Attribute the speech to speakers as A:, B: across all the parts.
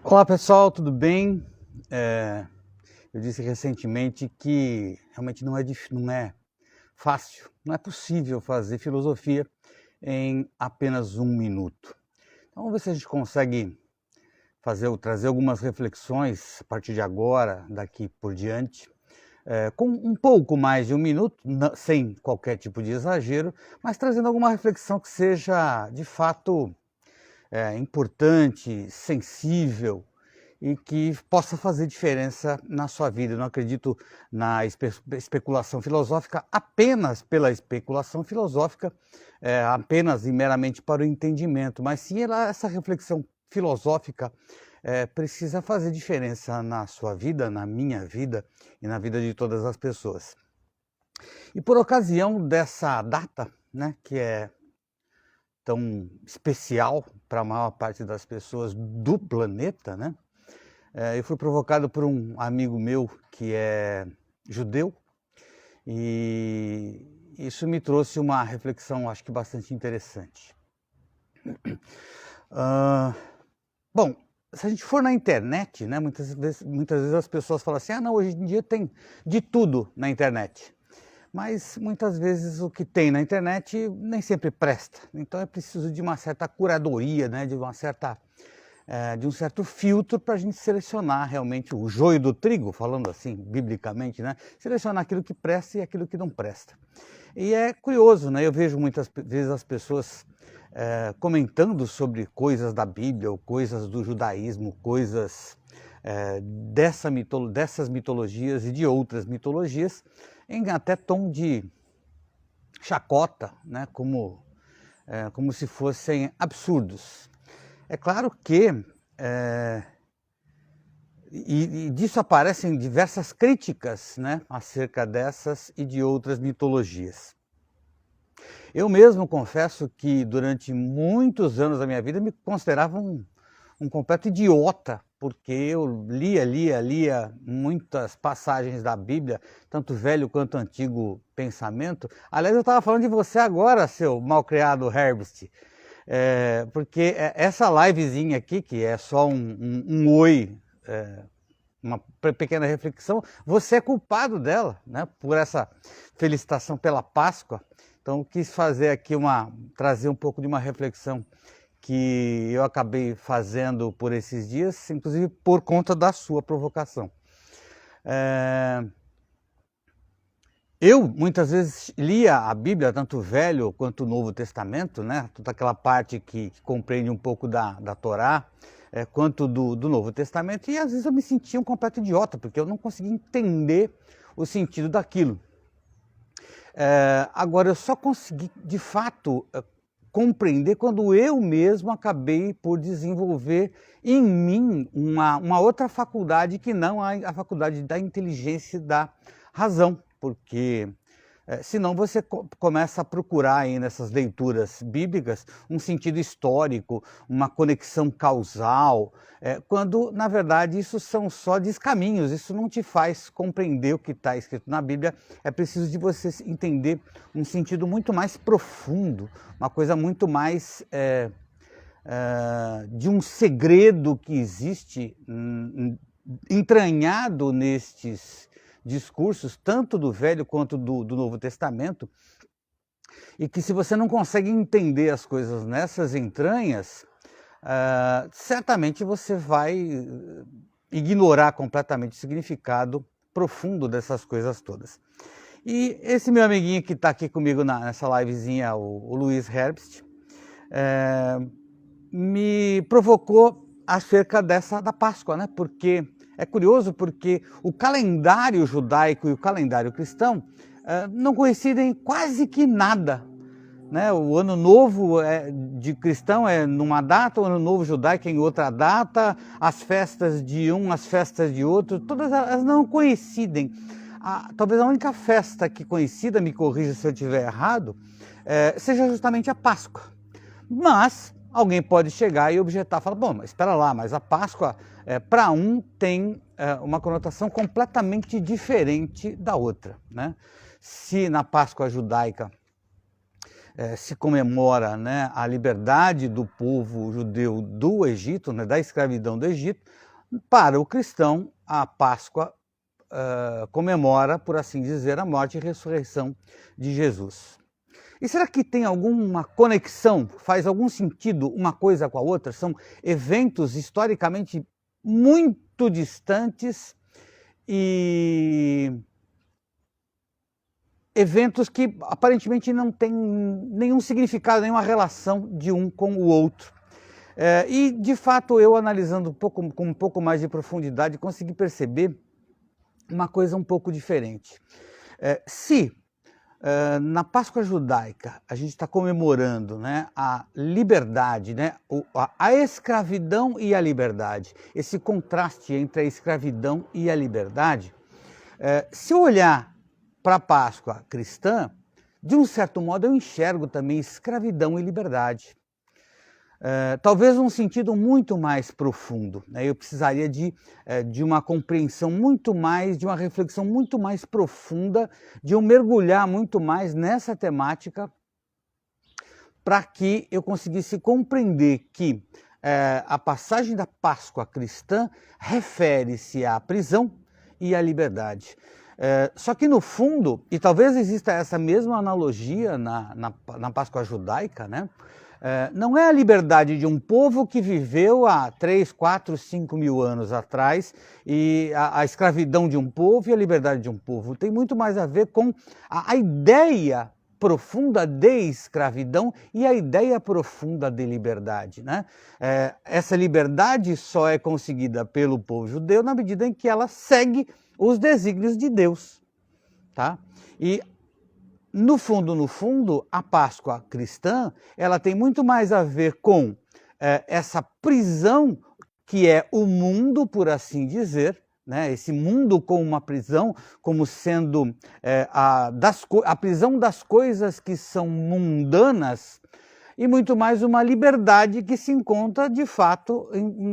A: Olá pessoal, tudo bem? Eu disse recentemente que realmente não é fácil, não é possível fazer filosofia em apenas um minuto. Então vamos ver se a gente consegue trazer algumas reflexões a partir de agora, daqui por diante, com um pouco mais de um minuto, sem qualquer tipo de exagero, mas trazendo alguma reflexão que seja de fato importante, sensível, e que possa fazer diferença na sua vida. Eu não acredito na especulação filosófica apenas pela especulação filosófica, apenas e meramente para o entendimento, mas sim essa reflexão filosófica precisa fazer diferença na sua vida, na minha vida e na vida de todas as pessoas. E por ocasião dessa data, né, que é tão especial para a maior parte das pessoas do planeta, né? Eu fui provocado por um amigo meu que é judeu e isso me trouxe uma reflexão, acho que bastante interessante. Bom, se a gente for na internet, né, muitas vezes as pessoas falam assim, não, hoje em dia tem de tudo na internet. Mas muitas vezes o que tem na internet nem sempre presta. Então é preciso de uma certa curadoria, né, de um certo filtro para a gente selecionar realmente o joio do trigo, falando assim, biblicamente, né? Selecionar aquilo que presta e aquilo que não presta. E é curioso, né? Eu vejo muitas vezes as pessoas comentando sobre coisas da Bíblia, ou coisas do judaísmo, coisas dessas mitologias e de outras mitologias, em até tom de chacota, né? Como se fossem absurdos. É claro que, e disso aparecem diversas críticas, né, acerca dessas e de outras mitologias. Eu mesmo confesso que durante muitos anos da minha vida me considerava um completo idiota, porque eu lia muitas passagens da Bíblia, tanto Velho quanto Antigo Pensamento. Aliás, eu estava falando de você agora, seu malcriado Herbst. Porque essa livezinha aqui, que é só um oi, uma pequena reflexão, você é culpado dela, né, por essa felicitação pela Páscoa. Então eu quis fazer aqui trazer um pouco de uma reflexão que eu acabei fazendo por esses dias, inclusive por conta da sua provocação. Eu, muitas vezes, lia a Bíblia, tanto o Velho quanto o Novo Testamento, né? Toda aquela parte que compreende um pouco da Torá, quanto do Novo Testamento, e às vezes eu me sentia um completo idiota, porque eu não conseguia entender o sentido daquilo. Agora, eu só consegui, de fato, compreender quando eu mesmo acabei por desenvolver em mim uma outra faculdade que não a faculdade da inteligência e da razão, porque senão você começa a procurar aí nessas leituras bíblicas um sentido histórico, uma conexão causal, quando na verdade isso são só descaminhos, isso não te faz compreender o que está escrito na Bíblia. É preciso de você entender um sentido muito mais profundo, uma coisa muito mais de um segredo que existe entranhado nestes discursos, tanto do Velho quanto do Novo Testamento, e que se você não consegue entender as coisas nessas entranhas, certamente você vai ignorar completamente o significado profundo dessas coisas todas. E esse meu amiguinho que está aqui comigo nessa livezinha, o Luiz Herbst, me provocou acerca da Páscoa, né? Porque é curioso, porque o calendário judaico e o calendário cristão não coincidem quase que nada, né? O ano novo de cristão é numa data, o ano novo judaico é em outra data, as festas de um, as festas de outro, todas elas não coincidem. Talvez a única festa que coincida, me corrija se eu estiver errado, seja justamente a Páscoa. Mas alguém pode chegar e objetar, falar, bom, mas espera lá, mas a Páscoa, para um, tem uma conotação completamente diferente da outra, né? Se na Páscoa judaica se comemora, né, a liberdade do povo judeu do Egito, né, da escravidão do Egito, para o cristão, a Páscoa comemora, por assim dizer, a morte e ressurreição de Jesus. E será que tem alguma conexão, faz algum sentido uma coisa com a outra? São eventos historicamente muito distantes e eventos que aparentemente não têm nenhum significado, nenhuma relação de um com o outro. E, de fato, eu analisando com um pouco mais de profundidade, consegui perceber uma coisa um pouco diferente. Se na Páscoa judaica a gente está comemorando, né, a liberdade, né, a escravidão e a liberdade, esse contraste entre a escravidão e a liberdade, se eu olhar para a Páscoa cristã, de um certo modo eu enxergo também escravidão e liberdade. Talvez num sentido muito mais profundo, né? Eu precisaria de uma compreensão muito mais, de uma reflexão muito mais profunda, de eu mergulhar muito mais nessa temática para que eu conseguisse compreender que a passagem da Páscoa cristã refere-se à prisão e à liberdade. Só que no fundo, e talvez exista essa mesma analogia na Páscoa judaica, né? Não é a liberdade de um povo que viveu há 3, 4, 5 mil anos atrás e a escravidão de um povo e a liberdade de um povo. Tem muito mais a ver com a ideia profunda de escravidão e a ideia profunda de liberdade, né? Essa liberdade só é conseguida pelo povo judeu na medida em que ela segue os desígnios de Deus, tá? E no fundo, a Páscoa cristã, ela tem muito mais a ver com essa prisão que é o mundo, por assim dizer, né? Esse mundo como uma prisão, como sendo a prisão das coisas que são mundanas, e muito mais uma liberdade que se encontra de fato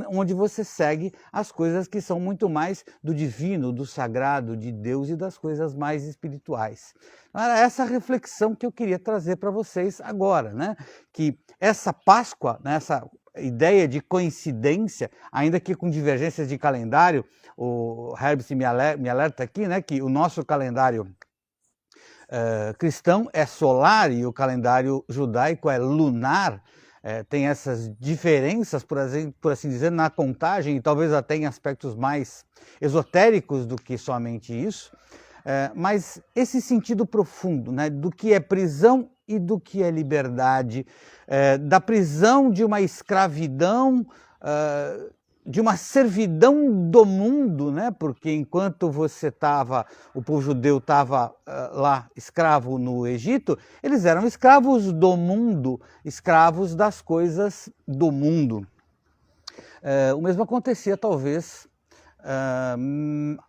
A: onde você segue as coisas que são muito mais do divino, do sagrado, de Deus e das coisas mais espirituais. Era essa reflexão que eu queria trazer para vocês agora, né? Que essa Páscoa, né, essa ideia de coincidência, ainda que com divergências de calendário, o Herbst me alerta aqui, né, que o nosso calendário cristão é solar e o calendário judaico é lunar, tem essas diferenças, por assim dizer, na contagem e talvez até em aspectos mais esotéricos do que somente isso, mas esse sentido profundo, né, do que é prisão e do que é liberdade, da prisão de uma escravidão, de uma servidão do mundo, né? Porque enquanto o povo judeu estava lá escravo no Egito, eles eram escravos do mundo, escravos das coisas do mundo. O mesmo acontecia talvez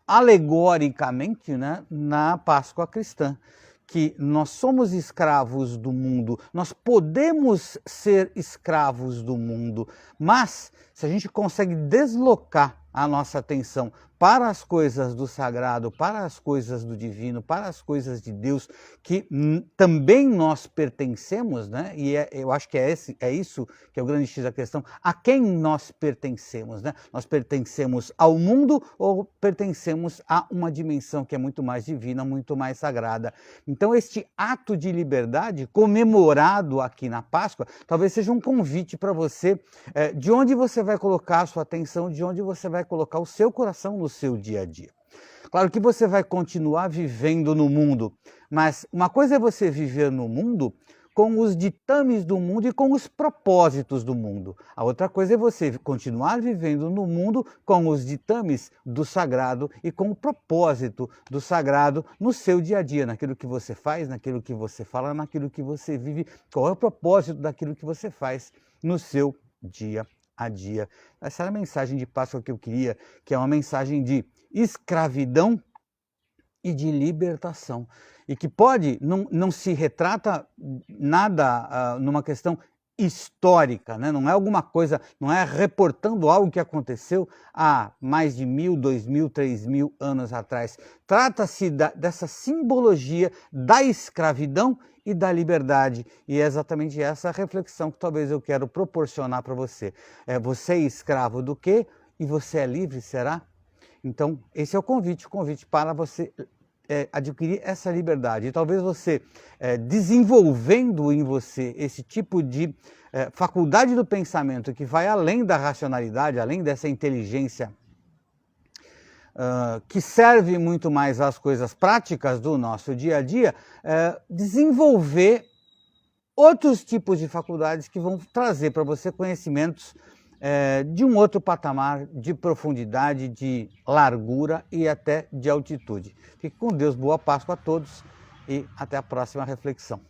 A: alegoricamente, né, na Páscoa cristã, que nós somos escravos do mundo, nós podemos ser escravos do mundo, mas se a gente consegue deslocar a nossa atenção para as coisas do sagrado, para as coisas do divino, para as coisas de Deus, que também nós pertencemos, né? E eu acho que é isso que é o grande X da questão, a quem nós pertencemos, né? Nós pertencemos ao mundo ou pertencemos a uma dimensão que é muito mais divina, muito mais sagrada. Então este ato de liberdade comemorado aqui na Páscoa, talvez seja um convite para você, de onde você vai colocar a sua atenção, de onde você vai colocar o seu coração no seu dia a dia. Claro que você vai continuar vivendo no mundo, mas uma coisa é você viver no mundo com os ditames do mundo e com os propósitos do mundo. A outra coisa é você continuar vivendo no mundo com os ditames do sagrado e com o propósito do sagrado no seu dia a dia, naquilo que você faz, naquilo que você fala, naquilo que você vive. Qual é o propósito daquilo que você faz no seu dia a dia? Essa era a mensagem de Páscoa que eu queria, que é uma mensagem de escravidão e de libertação, e que não se retrata nada numa questão histórica, né? Não é alguma coisa, não é reportando algo que aconteceu há mais de 1000, 2000, 3000 anos atrás. Trata-se dessa simbologia da escravidão e da liberdade, e é exatamente essa reflexão que talvez eu quero proporcionar para você. Você é escravo do quê? E você é livre, será? Então, esse é o convite para você adquirir essa liberdade. E talvez você, desenvolvendo em você esse tipo de faculdade do pensamento que vai além da racionalidade, além dessa inteligência que serve muito mais às coisas práticas do nosso dia a dia, desenvolver outros tipos de faculdades que vão trazer para você conhecimentos de um outro patamar de profundidade, de largura e até de altitude. Fique com Deus, boa Páscoa a todos e até a próxima reflexão.